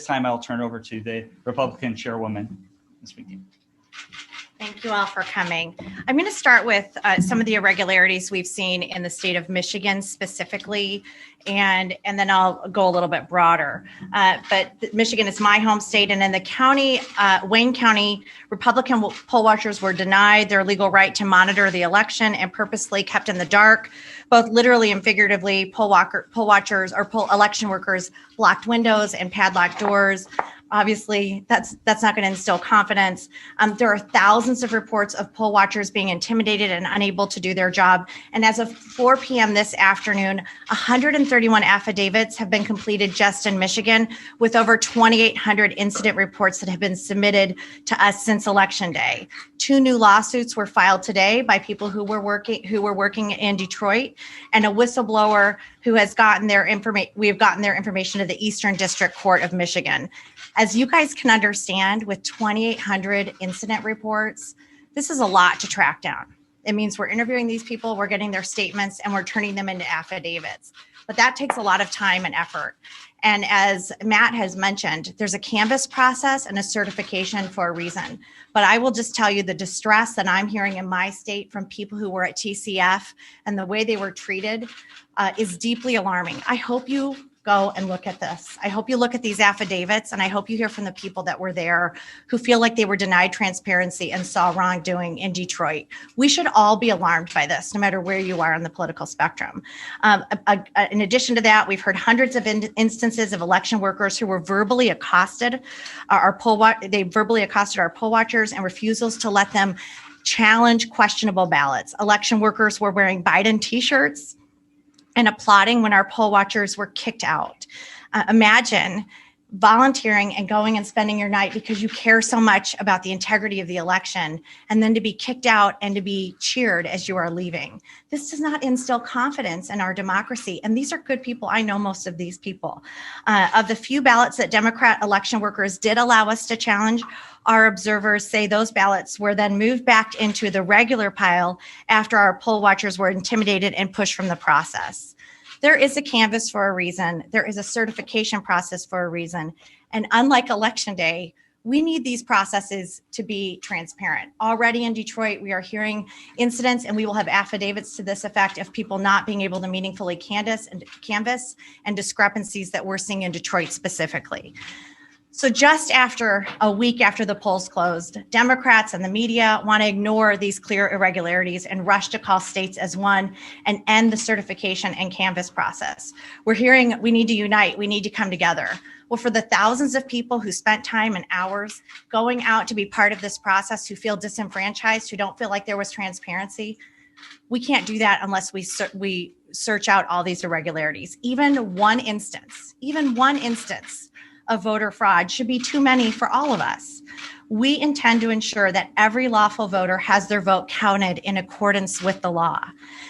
time, I'll turn over to the Republican chairwoman, Ms. McDaniel. Thank you all for coming. I'm going to start with some of the irregularities we've seen in the state of Michigan specifically, and then I'll go a little bit broader. But Michigan is my home state, and in the county, Wayne County, Republican poll watchers were denied their legal right to monitor the election and purposely kept in the dark, both literally and figuratively. Poll watchers or election workers blocked windows and padlocked doors. Obviously, that's not going to instill confidence. There are thousands of reports of poll watchers being intimidated and unable to do their job. And as of 4 p.m. this afternoon, 131 affidavits have been completed just in Michigan, with over 2,800 incident reports that have been submitted to us since Election Day. 2 new lawsuits were filed today by people who were working in Detroit, and a whistleblower who has gotten their information. We have gotten their information to the Eastern District Court of Michigan. As you guys can understand, with 2,800 incident reports, this is a lot to track down. It means we're interviewing these people, we're getting their statements, and we're turning them into affidavits. But that takes a lot of time and effort. And as Matt has mentioned, there's a canvass process and a certification for a reason. But I will just tell you the distress that I'm hearing in my state from people who were at TCF and the way they were treated is deeply alarming. I hope you go and look at this. I hope you look at these affidavits, and I hope you hear from the people that were there who feel like they were denied transparency and saw wrongdoing in Detroit. We should all be alarmed by this, no matter where you are on the political spectrum. In addition to that, we've heard hundreds of instances of election workers who were verbally accosted. They verbally accosted our poll watchers and refusals to let them challenge questionable ballots. Election workers were wearing Biden t-shirts and applauding when our poll watchers were kicked out. Imagine volunteering and going and spending your night because you care so much about the integrity of the election, and then to be kicked out and to be cheered as you are leaving. This does not instill confidence in our democracy. And these are good people. I know most of these people. Of the few ballots that Democrat election workers did allow us to challenge, our observers say those ballots were then moved back into the regular pile after our poll watchers were intimidated and pushed from the process. There is a canvass for a reason. There is a certification process for a reason. And unlike Election Day, we need these processes to be transparent. Already in Detroit, we are hearing incidents, and we will have affidavits to this effect of people not being able to meaningfully canvass and discrepancies that we're seeing in Detroit specifically. So just after a week after the polls closed, Democrats and the media want to ignore these clear irregularities and rush to call states as one and end the certification and canvass process. We're hearing we need to unite, we need to come together. Well, for the thousands of people who spent time and hours going out to be part of this process, who feel disenfranchised, who don't feel like there was transparency, we can't do that unless we search out all these irregularities. Even one instance of voter fraud should be too many for all of us. We intend to ensure that every lawful voter has their vote counted in accordance with the law,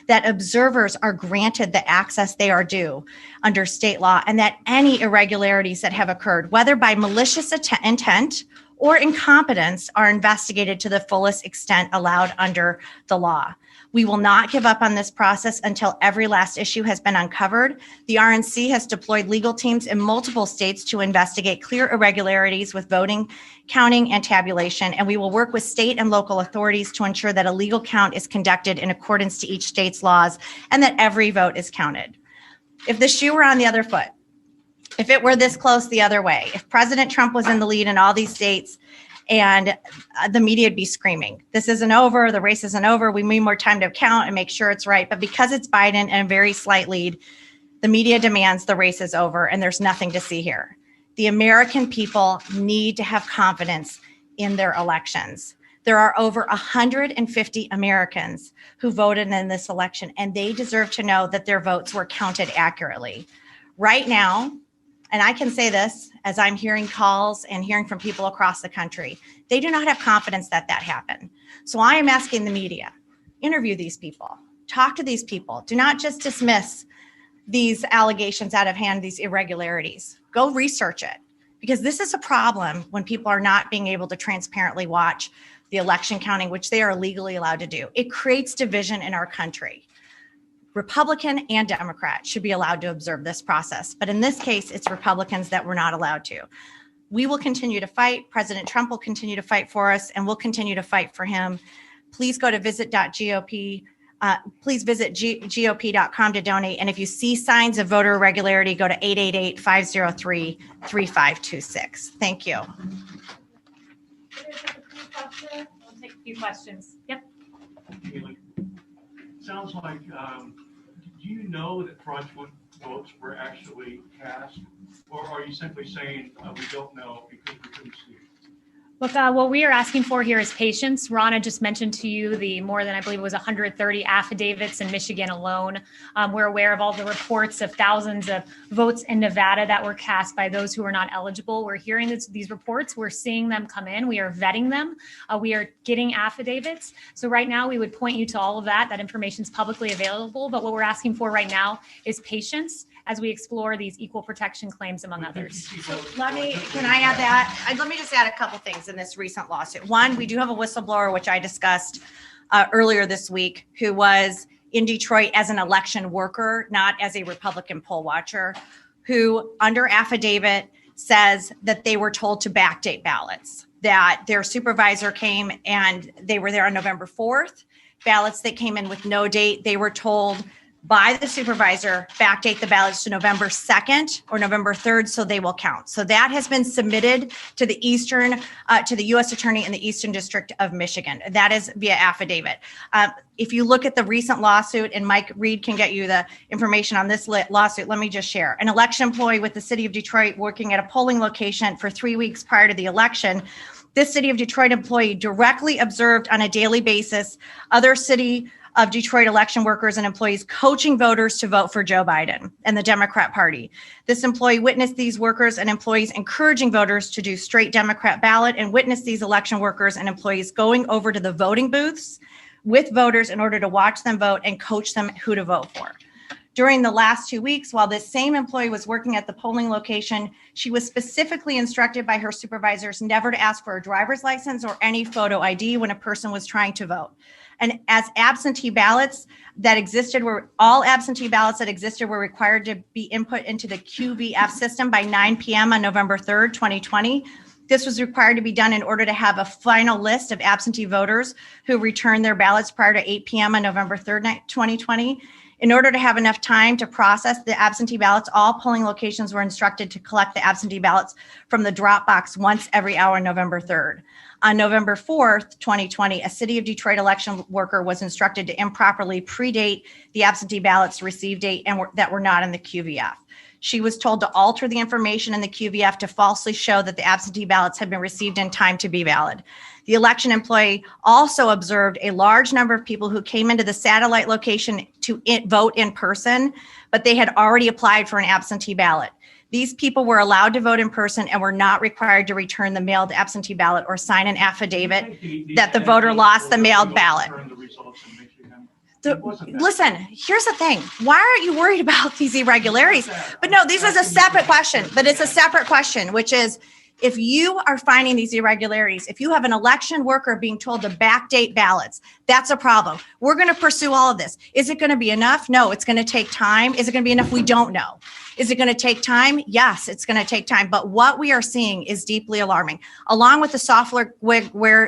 that observers are granted the access they are due under state law, and that any irregularities that have occurred, whether by malicious intent or incompetence, are investigated to the fullest extent allowed under the law. We will not give up on this process until every last issue has been uncovered. The RNC has deployed legal teams in multiple states to investigate clear irregularities with voting, counting, and tabulation, and we will work with state and local authorities to ensure that a legal count is conducted in accordance to each state's laws and that every vote is counted. If the shoe were on the other foot, if it were this close the other way, if President Trump was in the lead in all these states, and the media would be screaming, this isn't over, the race isn't over, we need more time to count and make sure it's right. But because it's Biden and a very slight lead, the media demands the race is over and there's nothing to see here. The American people need to have confidence in their elections. There are over 150 Americans who voted in this election, and they deserve to know that their votes were counted accurately. Right now, and I can say this as I'm hearing calls and hearing from people across the country, they do not have confidence that that happened. So I am asking the media, interview these people, talk to these people. Do not just dismiss these allegations out of hand, these irregularities. Go research it, because this is a problem when people are not being able to transparently watch the election counting, which they are legally allowed to do. It creates division in our country. Republican and Democrat should be allowed to observe this process. But in this case, it's Republicans that were not allowed to. We will continue to fight. President Trump will continue to fight for us, and we'll continue to fight for him. Please go to visit.gop. Please visit gop.com to donate. And if you see signs of voter irregularity, go to 888-503-3526. Thank you. We'll take a few questions. Yep. Sounds like, do you know that fraudulent votes were actually cast? Or are you simply saying we don't know because we couldn't see it? Look, what we are asking for here is patience. Rana just mentioned to you the more than, I believe it was 130 affidavits in Michigan alone. We're aware of all the reports of thousands of votes in Nevada that were cast by those who are not eligible. We're hearing these reports. We're seeing them come in. We are vetting them. We are getting affidavits. So right now we would point you to all of that. That information is publicly available. But what we're asking for right now is patience as we explore these equal protection claims, among others. So can I add that? Let me just add a couple things in this recent lawsuit. One, we do have a whistleblower, which I discussed earlier this week, who was in Detroit as an election worker, not as a Republican poll watcher, who under affidavit says that they were told to backdate ballots, that their supervisor came and they were there on November 4th. Ballots that came in with no date, they were told by the supervisor, backdate the ballots to November 2nd or November 3rd so they will count. So that has been submitted to the to the U.S. Attorney in the Eastern District of Michigan. That is via affidavit. If you look at the recent lawsuit, and Mike Reed can get you the information on this lawsuit, let me just share. An election employee with the city of Detroit working at a polling location for 3 weeks prior to the election. This city of Detroit employee directly observed on a daily basis other city of Detroit election workers and employees coaching voters to vote for Joe Biden and the Democrat Party. This employee witnessed these workers and employees encouraging voters to do straight Democrat ballot and witnessed these election workers and employees going over to the voting booths with voters in order to watch them vote and coach them who to vote for. During the last 2 weeks, while this same employee was working at the polling location, she was specifically instructed by her supervisors never to ask for a driver's license or any photo ID when a person was trying to vote. And as absentee ballots that existed all absentee ballots that existed were required to be input into the QVF system by 9 p.m. on November 3rd, 2020. This was required to be done in order to have a final list of absentee voters who returned their ballots prior to 8 p.m. on November 3rd, 2020. In order to have enough time to process the absentee ballots, all polling locations were instructed to collect the absentee ballots from the drop box once every hour on November 3rd. On November 4th, 2020, a city of Detroit election worker was instructed to improperly predate the absentee ballots receive date and that were not in the QVF. She was told to alter the information in the QVF to falsely show that the absentee ballots had been received in time to be valid. The election employee also observed a large number of people who came into the satellite location to vote in person, but they had already applied for an absentee ballot. These people were allowed to vote in person and were not required to return the mailed absentee ballot or sign an affidavit that the voter lost the mailed ballot. Listen, here's the thing. Why aren't you worried about these irregularities? But no, this is a separate question, which is, if you are finding these irregularities, if you have an election worker being told to backdate ballots, that's a problem. We're going to pursue all of this. Is it going to be enough? No, it's going to take time. Is it going to be enough? We don't know. Is it going to take time? Yes, it's going to take time. But what we are seeing is deeply alarming. Along with the software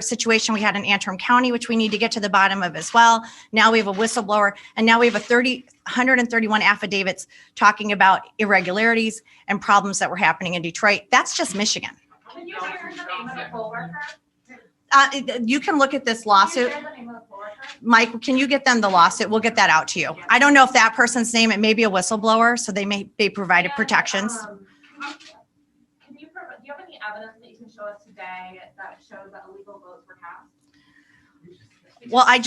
situation we had in Antrim County, which we need to get to the bottom of as well. Now we have a whistleblower, and now we have 131 affidavits talking about irregularities and problems that were happening in Detroit. That's just Michigan. Can you share the name of the poll worker? You can look at this lawsuit. Mike, can you get them the lawsuit? We'll get that out to you. I don't know if that person's name, it may be a whistleblower, so they provided protections. Do you have any evidence that you can show us today that shows that illegal votes were cast? Well, I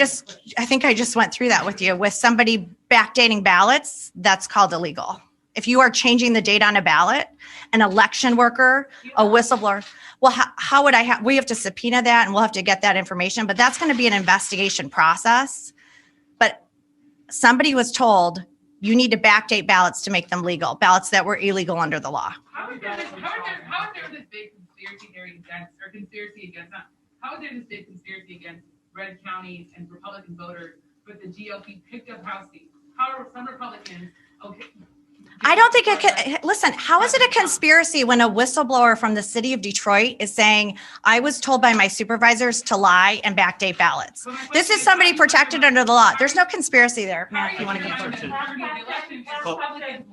think I just went through that with you. With somebody backdating ballots, that's called illegal. If you are changing the date on a ballot, an election worker, a whistleblower, well, how would we have to subpoena that and we'll have to get that information, but that's going to be an investigation process. But somebody was told you need to backdate ballots to make them legal, ballots that were illegal under the law. How is there this big conspiracy against red counties and Republican voters, but the GOP picked up House seats? How are some Republicans okay? I don't think it can, listen, how is it a conspiracy when a whistleblower from the city of Detroit is saying, I was told by my supervisors to lie and backdate ballots? This is somebody protected under the law. There's no conspiracy there. Matt, if you want to confirm. Well,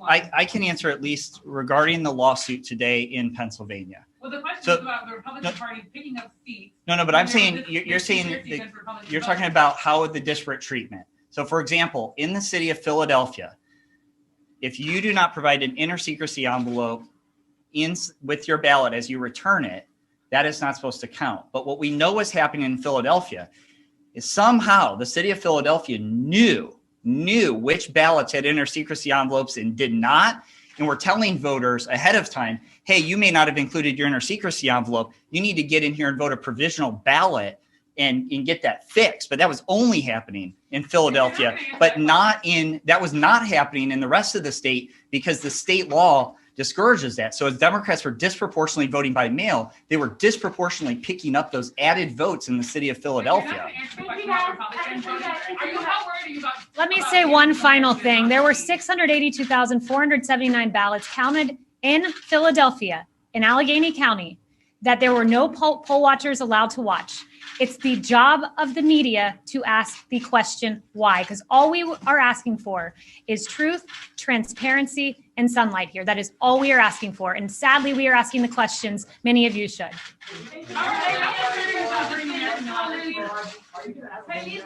I can answer at least regarding the lawsuit today in Pennsylvania. Well, the question So- is about the Republican Party picking up seats. No, but I'm saying, you're saying, that you're talking about how the disparate treatment. So for example, in the city of Philadelphia, if you do not provide an inner secrecy envelope with your ballot as you return it, that is not supposed to count. But what we know is happening in Philadelphia is somehow the city of Philadelphia knew which ballots had inner secrecy envelopes and did not. And we're telling voters ahead of time, hey, you may not have included your inner secrecy envelope. You need to get in here and vote a provisional ballot and get that fixed. But that was only happening in Philadelphia, but that was not happening in the rest of the state because the state law discourages that. So as Democrats were disproportionately voting by mail, they were disproportionately picking up those added votes in the city of Philadelphia. Let me say one final thing. There were 682,479 ballots counted in Philadelphia, in Allegheny County, that there were no poll watchers allowed to watch. It's the job of the media to ask the question why, because all we are asking for is truth, transparency, and sunlight here. That is all we are asking for. And sadly, we are asking the questions many of you should. Are you